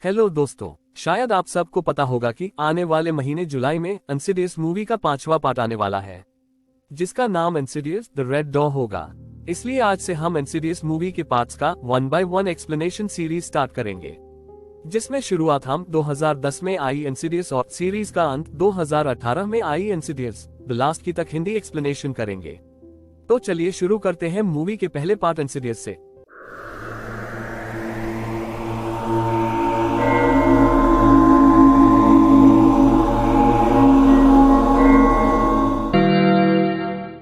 Hello दोस्तों, शायद आप सबको पता होगा कि आने वाले महीने जुलाई में इंसिडियस मूवी का 5वां पार्ट आने वाला है, जिसका नाम इंसिडियस द रेड डॉ होगा। इसलिए आज से हम इंसिडियस मूवी के पार्ट्स का 1 बाय 1 एक्सप्लेनेशन सीरीज स्टार्ट करेंगे, जिसमें शुरुआत हम 2010 में आई इंसिडियस और सीरीज का अंत 2018 में आई इंसिडियस द लास्ट की तक हिंदी एक्सप्लेनेशन करेंगे। तो चलिए शुरू करते हैं मूवी के पहले पार्ट इंसिडियस से।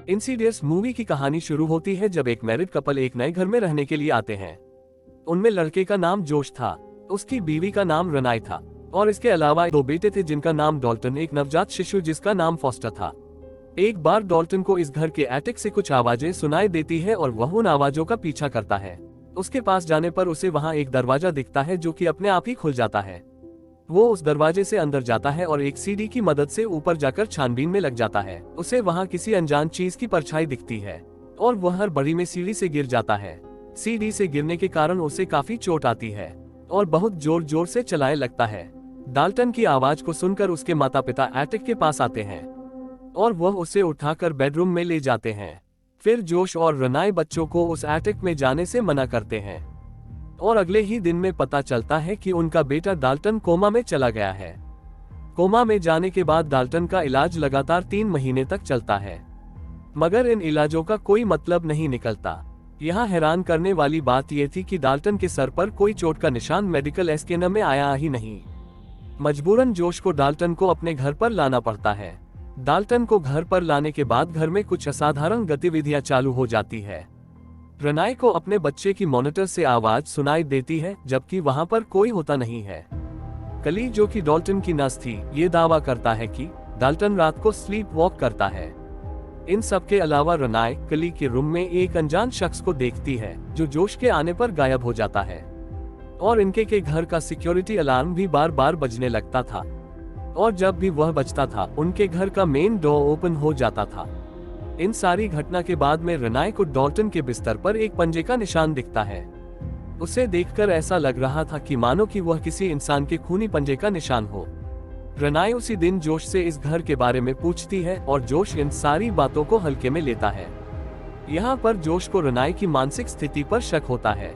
इंसिडियस मूवी की कहानी शुरू होती है जब एक मैरिड कपल एक नए घर में रहने के लिए आते हैं। उनमें लड़के का नाम जोश था, उसकी बीवी का नाम रनाई था और इसके अलावा 2 बेटे थे जिनका नाम डॉल्टन, एक नवजात शिशु जिसका नाम फॉस्टर था। एक बार डॉल्टन को इस घर के एटिक से कुछ आवाजें सुनाई देती है और वह उन आवाजों का पीछा करता है। उसके पास जाने पर उसे वहां एक दरवाजा दिखता है जो कि अपने आप ही खुल जाता है। वो उस दरवाजे से अंदर जाता है और एक सीढ़ी की मदद से ऊपर जाकर छानबीन में लग जाता है। उसे वहां किसी अनजान चीज की परछाई दिखती है और वह हर बड़ी में सीढ़ी से गिर जाता है। सीढ़ी से गिरने के कारण उसे काफी चोट आती है और बहुत जोर जोर से चलाने लगता है। डाल्टन की आवाज को सुनकर उसके माता पिता एटिक के पास आते हैं और वह उसे उठाकर बेडरूम में ले जाते हैं। फिर जोश और रनाई बच्चों को उस एटिक में जाने से मना करते हैं और अगले ही दिन में पता चलता है कि उनका बेटा डाल्टन कोमा में चला गया है। कोमा में जाने के बाद डाल्टन का इलाज लगातार 3 महीने तक चलता है, मगर इन इलाजों का कोई मतलब नहीं निकलता। यहाँ हैरान करने वाली बात यह थी कि डाल्टन के सर पर कोई चोट का निशान मेडिकल स्कैनर में आया ही नहीं। मजबूरन जोश को डाल्टन को अपने घर पर लाना पड़ता है। डाल्टन को घर पर लाने के बाद घर में कुछ असाधारण गतिविधियां चालू हो जाती है। रनाई को अपने बच्चे की मॉनिटर से आवाज सुनाई देती है जबकि वहां पर कोई होता नहीं है। कली, जो कि डाल्टन की नर्स थी, ये दावा करता है कि डाल्टन रात को स्लीप वॉक करता है। इन सब के अलावा रनाई कली के रूम में एक अनजान शख्स को देखती है जो जोश के आने पर गायब हो जाता है और इनके के घर का सिक्योरिटी अलार्म भी बार बार बजने लगता था और जब भी वह बजता था उनके घर का मेन डोर ओपन हो जाता था। इन सारी घटना के बाद में रनाई को डाल्टन के बिस्तर पर एक पंजे का निशान दिखता है। उसे देखकर ऐसा लग रहा था कि मानो कि वह किसी इंसान के खूनी पंजे का निशान हो। रनाई उसी दिन जोश से इस घर के बारे में पूछती है और जोश इन सारी बातों को हल्के में लेता है। यहाँ पर जोश को रनाई की मानसिक स्थिति पर शक होता है।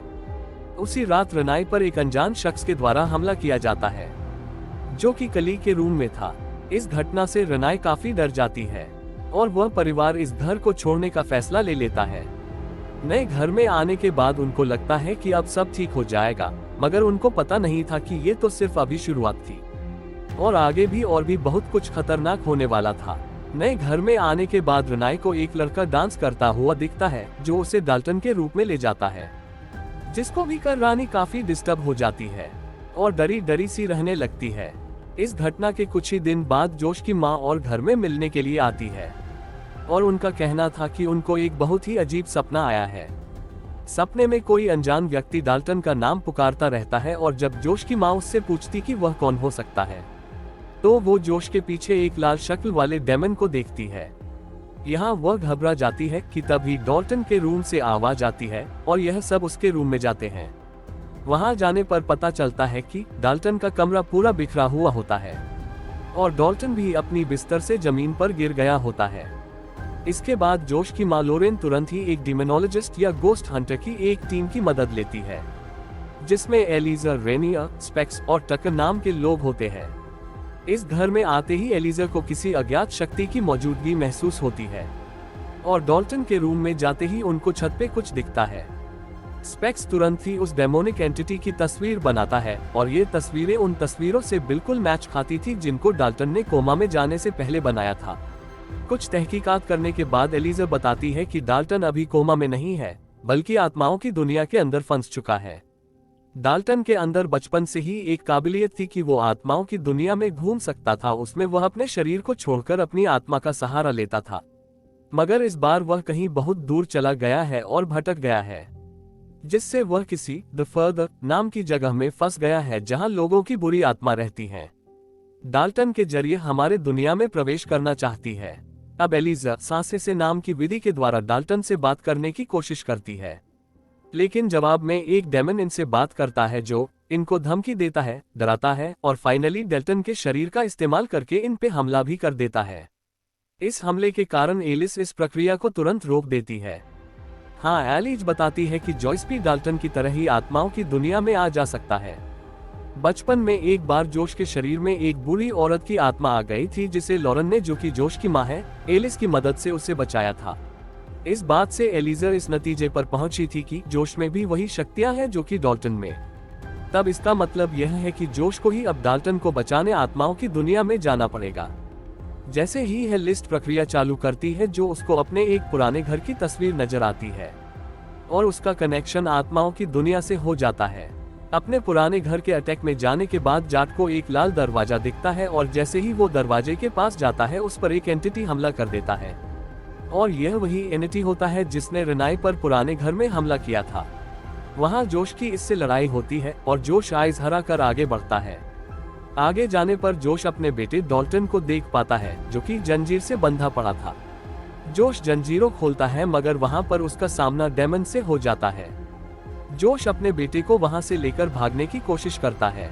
उसी रात रनाई पर एक अनजान शख्स के द्वारा हमला किया जाता है जो कि कली के रूम में था। इस घटना से रनाई काफी डर जाती है और वह परिवार इस घर को छोड़ने का फैसला ले लेता है। नए घर में आने के बाद उनको लगता है कि अब सब ठीक हो जाएगा, मगर उनको पता नहीं था कि ये तो सिर्फ अभी शुरुआत थी और आगे भी बहुत कुछ खतरनाक होने वाला था। नए घर में आने के बाद रनाई को एक लड़का डांस करता हुआ दिखता है जो उसे डाल्टन के रूप में ले जाता है, जिसको भी कर रानी काफी डिस्टर्ब हो जाती है और डरी डरी सी रहने लगती है। इस घटना के कुछ ही दिन बाद जोश की माँ और घर में मिलने के लिए आती है और उनका कहना था कि उनको एक बहुत ही अजीब सपना आया है। सपने में कोई अनजान व्यक्ति डाल्टन का नाम पुकारता रहता है और जब जोश की माँ उससे पूछती कि वह कौन हो सकता है तो वो जोश के पीछे एक लाल शक्ल वाले डेमन को देखती है। यहाँ वह घबरा जाती है कि तभी डाल्टन के रूम से आवाज आती है और यह सब उसके रूम में जाते हैं। वहां जाने पर पता चलता है कि डाल्टन का कमरा पूरा बिखरा हुआ होता है और डाल्टन भी अपनी बिस्तर से जमीन पर गिर गया होता है। इसके बाद जोश की माँ लोरेन तुरंत ही एक डिमोनोलॉजिस्ट या गोस्ट हंटर की एक टीम की मदद लेती है, जिसमें एलिजा, रेनिया, स्पेक्स और टकर नाम के लोग होते हैं। इस घर में आते ही एलिजा को किसी अज्ञात शक्ति की मौजूदगी महसूस होती है और डाल्टन के रूम में जाते ही उनको छत पे कुछ दिखता है। स्पेक्स तुरंत ही उस डेमोनिक एंटिटी की तस्वीर बनाता है और ये तस्वीरें उन तस्वीरों से बिल्कुल मैच खाती थी जिनको डाल्टन ने कोमा में जाने से पहले बनाया था। कुछ तहकीकात करने के बाद एलिजा बताती है कि डाल्टन अभी कोमा में नहीं है बल्कि आत्माओं की दुनिया के अंदर फंस चुका है। डाल्टन के अंदर बचपन से ही एक काबिलियत थी कि वो आत्माओं की दुनिया में घूम सकता था। उसमें वह अपने शरीर को छोड़कर अपनी आत्मा का सहारा लेता था, मगर इस बार वह कहीं बहुत दूर चला गया है और भटक गया है, जिससे वह किसी द फर्दर नाम की जगह में फंस गया है जहां लोगों की बुरी आत्मा रहती है। डाल्टन के जरिए हमारे दुनिया में प्रवेश करना चाहती है। अब एलिजा सांसे से नाम की विधि के द्वारा डाल्टन से बात करने की कोशिश करती है, लेकिन जवाब में एक डेमन इनसे बात करता है जो इनको धमकी देता है, डराता है और फाइनली डेल्टन के शरीर का इस्तेमाल करके इन पे हमला भी कर देता है। इस हमले के कारण एलिस इस प्रक्रिया को तुरंत रोक देती है। हाँ, एलिस बताती है कि जॉयस भी डाल्टन की तरह ही आत्माओं की दुनिया में आ जा सकता है। बचपन में एक बार जोश के शरीर में एक बुरी औरत की आत्मा आ गई थी जिसे लॉरेन ने, जो कि जोश की मां है, एलिस की मदद से उसे बचाया था। इस बात से एलिजा इस नतीजे पर पहुंची थी कि जोश में भी वही शक्तियां हैं जो कि डाल्टन में। तब इसका मतलब यह है कि जोश को ही अब डाल्टन को बचाने आत्माओं की दुनिया में जाना पड़ेगा। जैसे ही यह लिस्ट प्रक्रिया चालू करती है जो उसको अपने एक पुराने घर की तस्वीर नजर आती है और उसका कनेक्शन आत्माओं की दुनिया से हो जाता है। अपने पुराने घर के अटैक में जाने के बाद जाट को एक लाल दरवाजा दिखता है और जैसे ही वो दरवाजे के पास जाता है उस पर एक एंटिटी हमला कर देता है और यह वही एंटिटी होता है जिसने रेनाई पर पुराने घर में हमला किया था। वहां जोश की इससे लड़ाई होती है और जोश आइज हरा कर आगे बढ़ता है। आगे जाने पर जोश अपने बेटे डाल्टन को देख पाता है जो कि जंजीर से बंधा पड़ा था। जोश जंजीरों खोलता है मगर वहां पर उसका सामना डेमन से हो जाता है। जोश अपने बेटे को वहां से लेकर भागने की कोशिश करता है।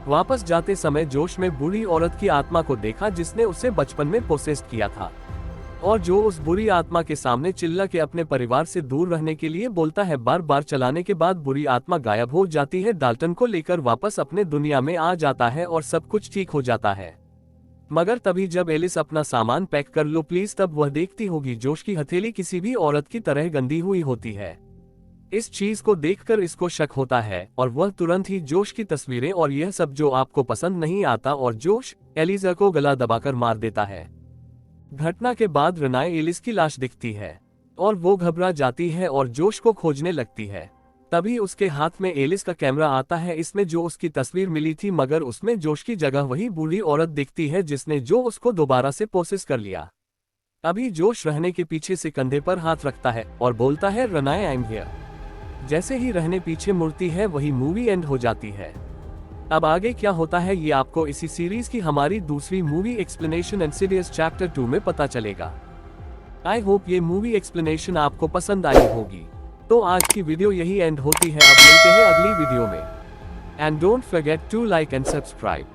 वापस जाते समय जोश में बुरी औरत की आत्मा को देखा जिसने उसे बचपन में पोसेस्ड किया था और जो उस बुरी आत्मा के सामने चिल्ला के अपने परिवार से दूर रहने के लिए बोलता है। बार बार चलाने के बाद बुरी आत्मा गायब हो जाती है। डाल्टन को लेकर वापस अपने दुनिया में आ जाता है और सब कुछ ठीक हो जाता है। मगर तभी जब एलिस अपना सामान पैक कर लो प्लीज, तब वह देखती होगी जोश की हथेली किसी भी औरत की तरह गंदी हुई होती है। इस चीज को देखकर इसको शक होता है और वह तुरंत ही जोश की तस्वीरें और यह सब जो आपको पसंद नहीं आता और जोश एलिजा को गला दबाकर मार देता है। घटना के बाद रेनाई एलिस की लाश दिखती है और वो घबरा जाती है और जोश को खोजने लगती है। तभी उसके हाथ में एलिस का कैमरा आता है, इसमें जो उसकी तस्वीर मिली थी मगर उसमें जोश की जगह वही बूढ़ी औरत दिखती है जिसने जो उसको दोबारा से पोसेस कर लिया। अभी जोश रहने के पीछे से कंधे पर हाथ रखता है और बोलता है रेनाई आई एम हियर। जैसे ही रहने पीछे मुड़ती है वही मूवी एंड हो जाती है। अब आगे क्या होता है ये आपको इसी सीरीज की हमारी दूसरी मूवी एक्सप्लेनेशन इंसीडियस चैप्टर 2 में पता चलेगा। आई होप ये मूवी एक्सप्लेनेशन आपको पसंद आई होगी। तो आज की वीडियो यही एंड होती है। अब मिलते हैं अगली वीडियो में। And don't forget to like and subscribe.